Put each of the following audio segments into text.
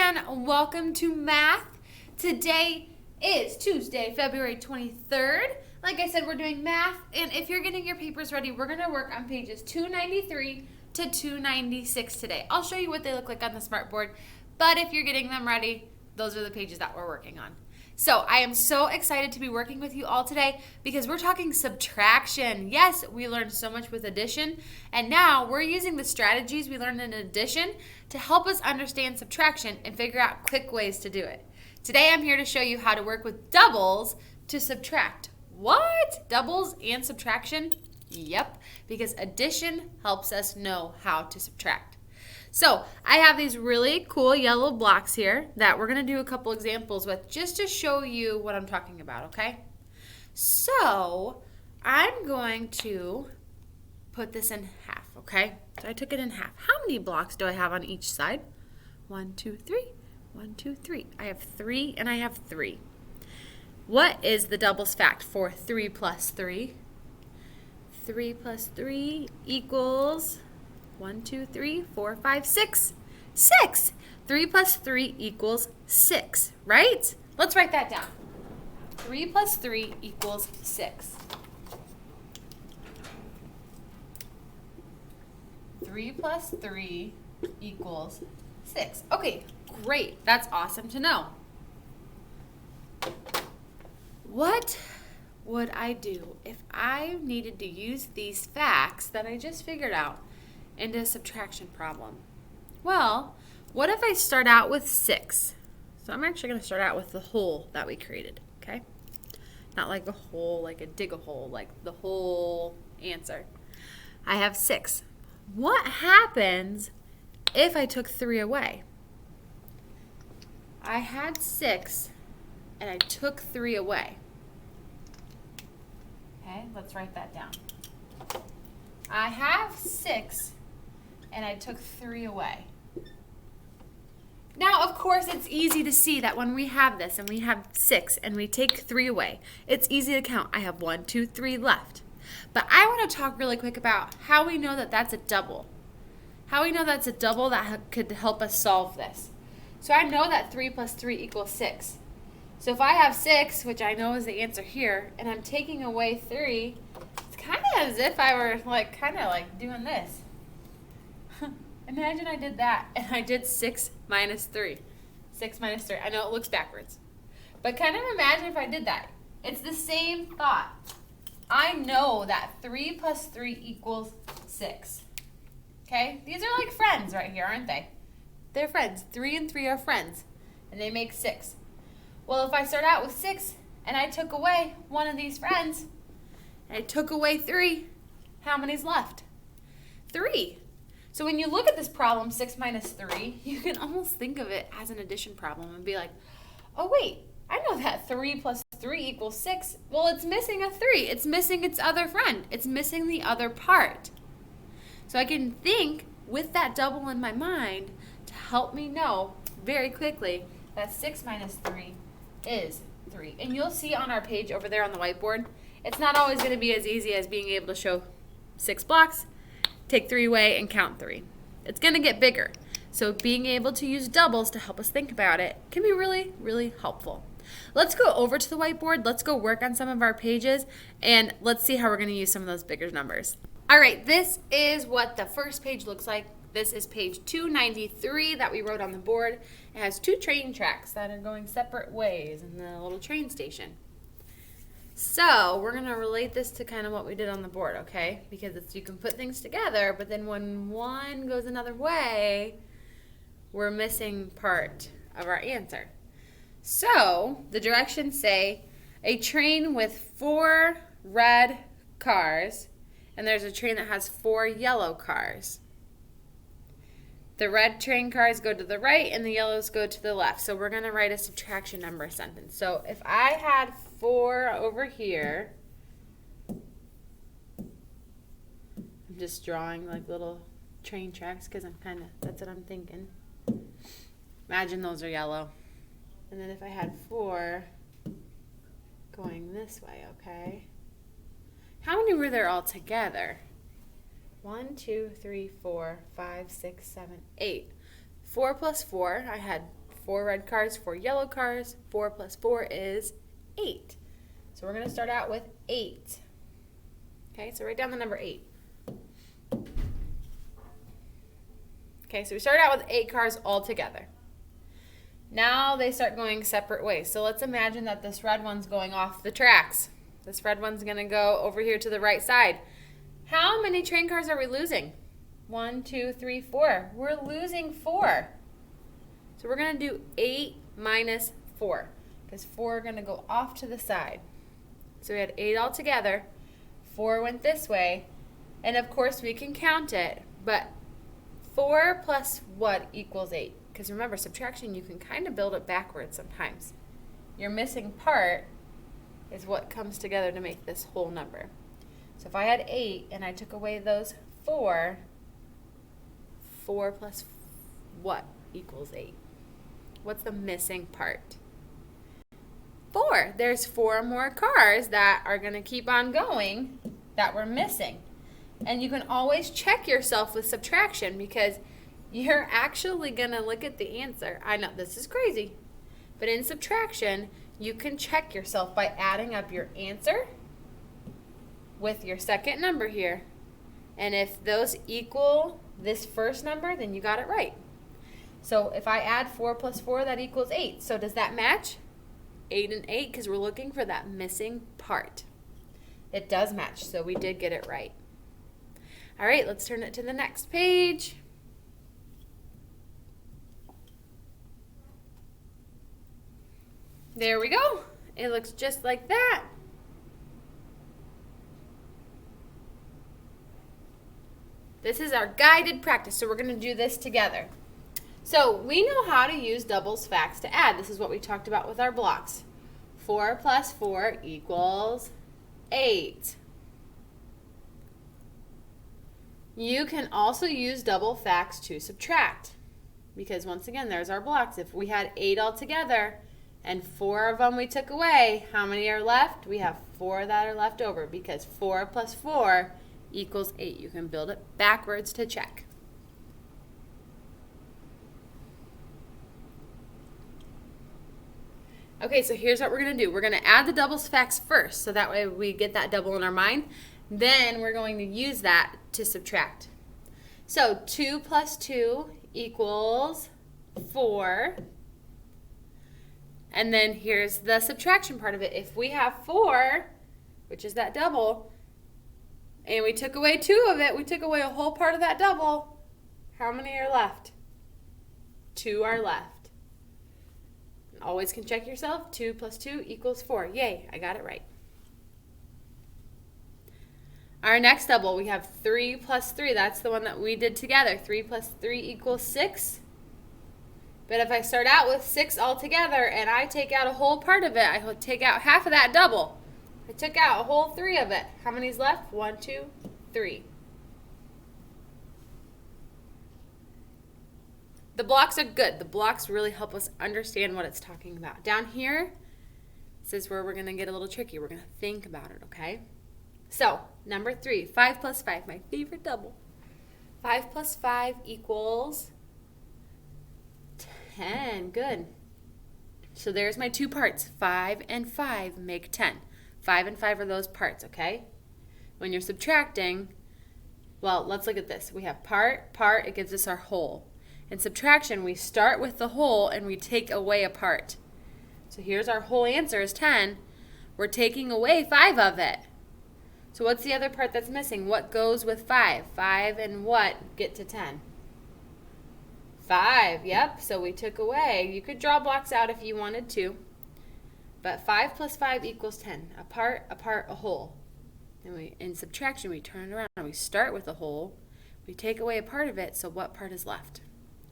and welcome to math. Today is Tuesday, February 23rd. Like I said, we're doing math, and if you're getting your papers ready, we're going to work on pages 293 to 296 today. I'll show you what they look like on the smartboard, but if you're getting them ready, those are the pages that we're working on. So I am so excited to be working with you all today because we're talking subtraction. Yes, we learned so much with addition, and now we're using the strategies we learned in addition to help us understand subtraction and figure out quick ways to do it. Today I'm here to show you how to work with doubles to subtract. What? Doubles and subtraction? Yep, because addition helps us know how to subtract. So I have these really cool yellow blocks here that we're going to do a couple examples with just to show you what I'm talking about, okay? So I'm going to put this in half, okay? So I took it in half. How many blocks do I have on each side? 1, 2, 3. 1, 2, 3. I have 3 and I have 3. What is the doubles fact for 3 plus 3? 3 plus 3 equals 1, 2, 3, 4, 5, 6. 6! 3 plus 3 equals 6, right? Let's write that down. 3 plus 3 equals 6. 3 plus 3 equals 6. Okay, great. That's awesome to know. What would I do if I needed to use these facts that I just figured out into a subtraction problem? Well, what if I start out with 6? So I'm actually going to start out with the hole that we created, okay? Not like a hole, like a dig a hole, like the whole answer. I have 6. What happens if I took 3 away? I had 6 and I took 3 away. Okay, let's write that down. I have 6 and I took 3 away. Now, of course, it's easy to see that when we have this and we have 6 and we take 3 away, it's easy to count. I have 1, 2, 3 left. But I want to talk really quick about how we know that that's a double. How we know that's a double that could help us solve this. So I know that 3 plus 3 equals 6. So if I have 6, which I know is the answer here, and I'm taking away 3, it's kind of as if I were kind of doing this. Imagine I did that, and I did 6 minus 3. 6 minus 3. I know it looks backwards. But kind of imagine if I did that. It's the same thought. I know that 3 plus 3 equals 6. Okay? These are like friends right here, aren't they? They're friends. 3 and 3 are friends, and they make 6. Well, if I start out with 6, and I took away one of these friends, and I took away 3, how many's left? 3. So when you look at this problem, 6 minus 3, you can almost think of it as an addition problem and be like, oh wait, I know that 3 plus 3 equals 6. Well, it's missing a 3. It's missing its other friend. It's missing the other part. So I can think with that double in my mind to help me know very quickly that 6 minus 3 is 3. And you'll see on our page over there on the whiteboard, it's not always going to be as easy as being able to show 6 blocks, take 3 away, and count 3. It's going to get bigger. So being able to use doubles to help us think about it can be really, really helpful. Let's go over to the whiteboard. Let's go work on some of our pages, and let's see how we're going to use some of those bigger numbers. All right, this is what the first page looks like. This is page 293 that we wrote on the board. It has 2 train tracks that are going separate ways in the little train station. So we're going to relate this to kind of what we did on the board, okay? Because you can put things together, but then when one goes another way, we're missing part of our answer. So the directions say a train with 4 red cars, and there's a train that has 4 yellow cars. The red train cars go to the right and the yellows go to the left. So we're going to write a subtraction number sentence. So if I had 4 over here, I'm just drawing like little train tracks because that's what I'm thinking. Imagine those are yellow. And then if I had 4 going this way, okay? How many were there all together? 1, 2, 3, 4, 5, 6, 7, 8. 4 plus 4, I had 4 red cars, 4 yellow cars. 4 plus 4 is 8. So we're going to start out with 8. Okay, so write down the number 8. Okay, so we started out with 8 cars all together. Now they start going separate ways. So let's imagine that this red one's going off the tracks. This red one's going to go over here to the right side. How many train cars are we losing? 1, 2, 3, 4. We're losing 4. So we're going to do 8 minus 4 because 4 are going to go off to the side. So we had 8 all together. 4 went this way. And of course we can count it, but 4 plus what equals 8? Because remember, subtraction, you can kind of build it backwards sometimes. Your missing part is what comes together to make this whole number. So if I had 8 and I took away those 4, 4 plus what equals 8? What's the missing part? 4. There's 4 more cars that are going to keep on going that we're missing. And you can always check yourself with subtraction because you're actually going to look at the answer. I know this is crazy, but in subtraction, you can check yourself by adding up your answer with your second number here. And if those equal this first number, then you got it right. So if I add 4 plus 4, that equals 8. So does that match? 8 and 8, because we're looking for that missing part. It does match, so we did get it right. All right, let's turn it to the next page. There we go. It looks just like that. This is our guided practice, so we're going to do this together. So we know how to use doubles facts to add. This is what we talked about with our blocks. 4 plus 4 equals 8. You can also use double facts to subtract because once again, there's our blocks. If we had 8 altogether and 4 of them we took away, how many are left? We have 4 that are left over because 4 plus 4 equals 8. You can build it backwards to check. Okay, so here's what we're going to do. We're going to add the doubles facts first, so that way we get that double in our mind. Then we're going to use that to subtract. So 2 plus 2 equals 4. And then here's the subtraction part of it. If we have 4, which is that double, and we took away 2 of it, we took away a whole part of that double, how many are left? 2 are left. Always can check yourself. 2 plus 2 equals 4. Yay, I got it right. Our next double, we have 3 plus 3. That's the one that we did together. 3 plus 3 equals 6. But if I start out with 6 altogether and I take out a whole part of it, I will take out half of that double. I took out a whole 3 of it. How many's left? 1, 2, 3. The blocks are good. The blocks really help us understand what it's talking about. Down here, this is where we're going to get a little tricky. We're going to think about it, okay? So, number 3, 5 plus 5, my favorite double. 5 plus 5 equals 10. Good. So there's my 2 parts. 5 and 5 make 10. 5 and 5 are those parts, okay? When you're subtracting, well, let's look at this. We have part, it gives us our whole. In subtraction, we start with the whole and we take away a part. So here's our whole answer is 10. We're taking away 5 of it. So what's the other part that's missing? What goes with 5? 5 and what get to 10? 5, yep. So we took away. You could draw blocks out if you wanted to. But 5 plus 5 equals 10. A part, a whole. And in subtraction, we turn it around. We start with a whole. We take away a part of it, so what part is left?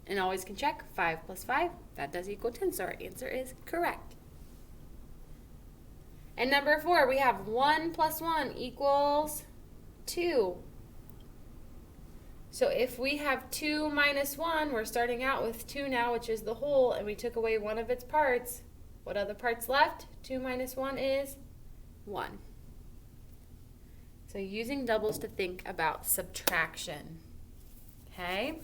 And always can check 5 plus 5, that does equal 10, so our answer is correct. And number 4, we have 1 plus 1 equals 2. So if we have 2 minus 1, we're starting out with 2 now, which is the whole, and we took away one of its parts. What other part's left? 2 minus 1 is 1. So using doubles to think about subtraction. Okay?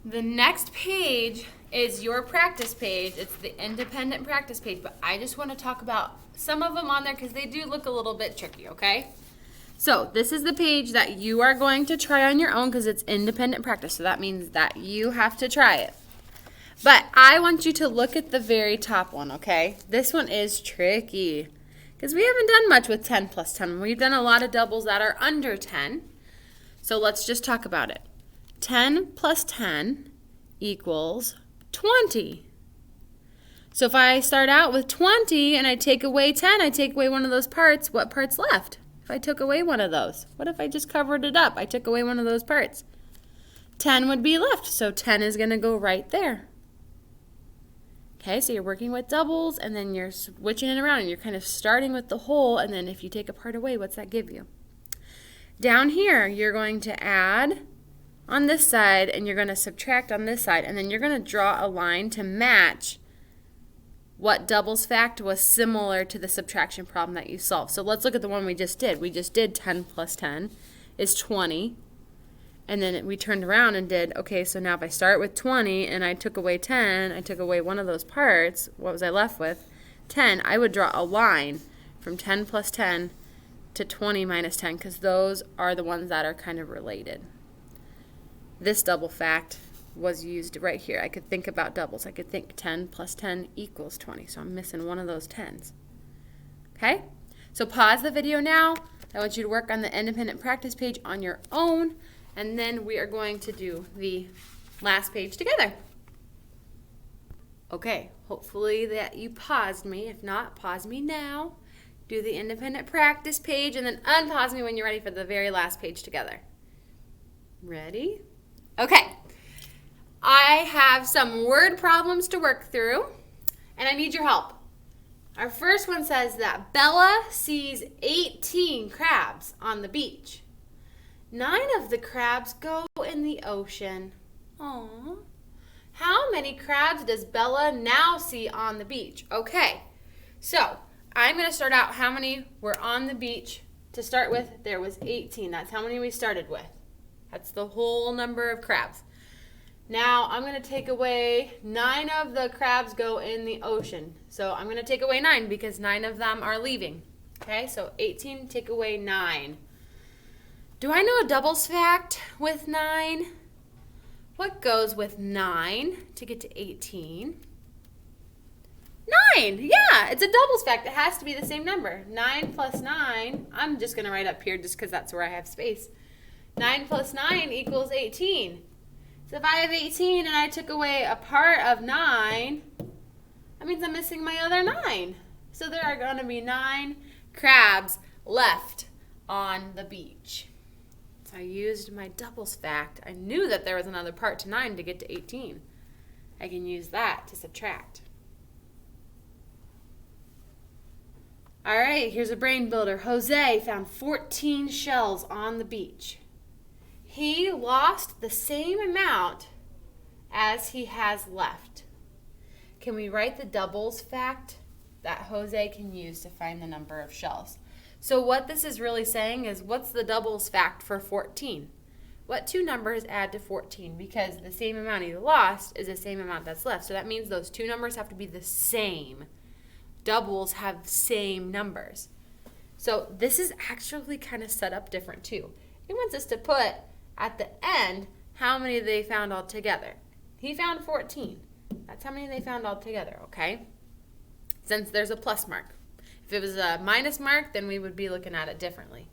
The next page is your practice page. It's the independent practice page, but I just want to talk about some of them on there because they do look a little bit tricky, okay? So this is the page that you are going to try on your own because it's independent practice, so that means that you have to try it. But I want you to look at the very top one, okay? This one is tricky because we haven't done much with 10 plus 10. We've done a lot of doubles that are under 10. So let's just talk about it. 10 plus 10 equals 20. So if I start out with 20 and I take away 10, I take away one of those parts, what part's left? If I took away one of those, what if I just covered it up? I took away one of those parts. 10 would be left, so 10 is going to go right there. Okay, so you're working with doubles, and then you're switching it around, and you're kind of starting with the whole, and then if you take a part away, what's that give you? Down here, you're going to add on this side, and you're going to subtract on this side, and then you're going to draw a line to match what doubles fact was similar to the subtraction problem that you solved. So let's look at the one we just did. We just did 10 plus 10 is 20. And then we turned around and did, okay, so now if I start with 20 and I took away 10, I took away one of those parts, what was I left with? 10. I would draw a line from 10 plus 10 to 20 minus 10 because those are the ones that are kind of related. This double fact was used right here. I could think about doubles. I could think 10 plus 10 equals 20, so I'm missing one of those 10s. Okay? So pause the video now. I want you to work on the independent practice page on your own. And then we are going to do the last page together. Okay, hopefully that you paused me. If not, pause me now. Do the independent practice page and then unpause me when you're ready for the very last page together. Ready? Okay. I have some word problems to work through, and I need your help. Our first one says that Bella sees 18 crabs on the beach. 9 of the crabs go in the ocean. Aww. How many crabs does Bella now see on the beach? Okay, so I'm going to start out how many were on the beach. To start with, there was 18. That's how many we started with. That's the whole number of crabs. Now I'm going to take away 9 of the crabs go in the ocean. So I'm going to take away 9 because 9 of them are leaving. Okay, so 18 take away 9. Do I know a doubles fact with 9? What goes with 9 to get to 18? 9! Yeah, it's a doubles fact. It has to be the same number. 9 plus 9, I'm just going to write up here just because that's where I have space. 9 plus 9 equals 18. So if I have 18 and I took away a part of 9, that means I'm missing my other 9. So there are going to be 9 crabs left on the beach. So I used my doubles fact. I knew that there was another part to 9 to get to 18. I can use that to subtract. All right, here's a brain builder. Jose found 14 shells on the beach. He lost the same amount as he has left. Can we write the doubles fact that Jose can use to find the number of shells? So what this is really saying is, what's the doubles fact for 14? What 2 numbers add to 14? Because the same amount he lost is the same amount that's left. So that means those 2 numbers have to be the same. Doubles have same numbers. So this is actually kind of set up different too. He wants us to put at the end how many they found all together. He found 14. That's how many they found all together, okay? Since there's a plus mark. If it was a minus mark, then we would be looking at it differently.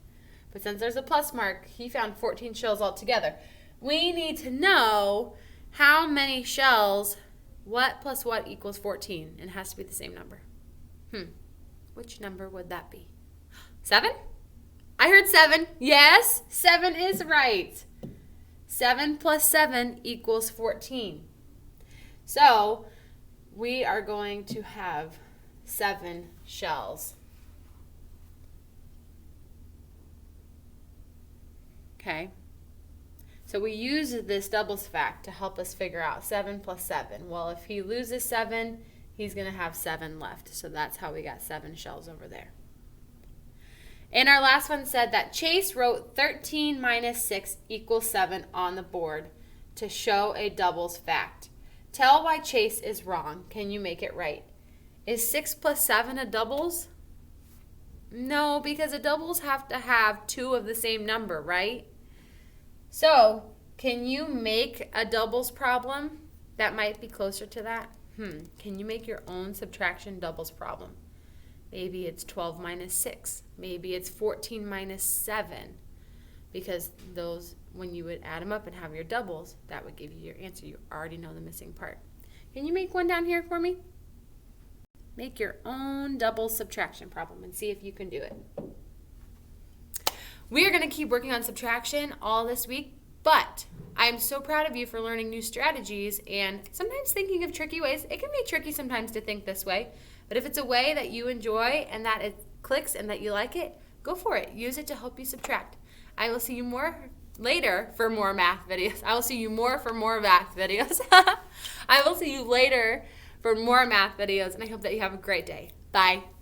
But since there's a plus mark, he found 14 shells altogether. We need to know how many shells, what plus what equals 14. It has to be the same number. Which number would that be? 7? I heard 7. Yes, 7 is right. 7 plus 7 equals 14. So we are going to have 7 shells. Okay. So we use this doubles fact to help us figure out 7 plus 7. Well, if he loses 7, he's going to have 7 left. So that's how we got 7 shells over there. And our last one said that Chase wrote 13 minus 6 equals 7 on the board. to show a doubles fact. Tell why Chase is wrong. Can you make it right? Is 6 plus 7 a doubles? No, because a doubles have to have two of the same number, right? So, can you make a doubles problem that might be closer to that? Can you make your own subtraction doubles problem? Maybe it's 12 minus 6. Maybe it's 14 minus 7. Because those, when you would add them up and have your doubles, that would give you your answer. You already know the missing part. Can you make one down here for me? Make your own double subtraction problem and see if you can do it. We are going to keep working on subtraction all this week, but I am so proud of you for learning new strategies and sometimes thinking of tricky ways. It can be tricky sometimes to think this way, but if it's a way that you enjoy and that it clicks and that you like it, go for it. Use it to help you subtract. I will see you more later for more math videos. I will see you more for more math videos. I will see you later for more math videos, and I hope that you have a great day. Bye.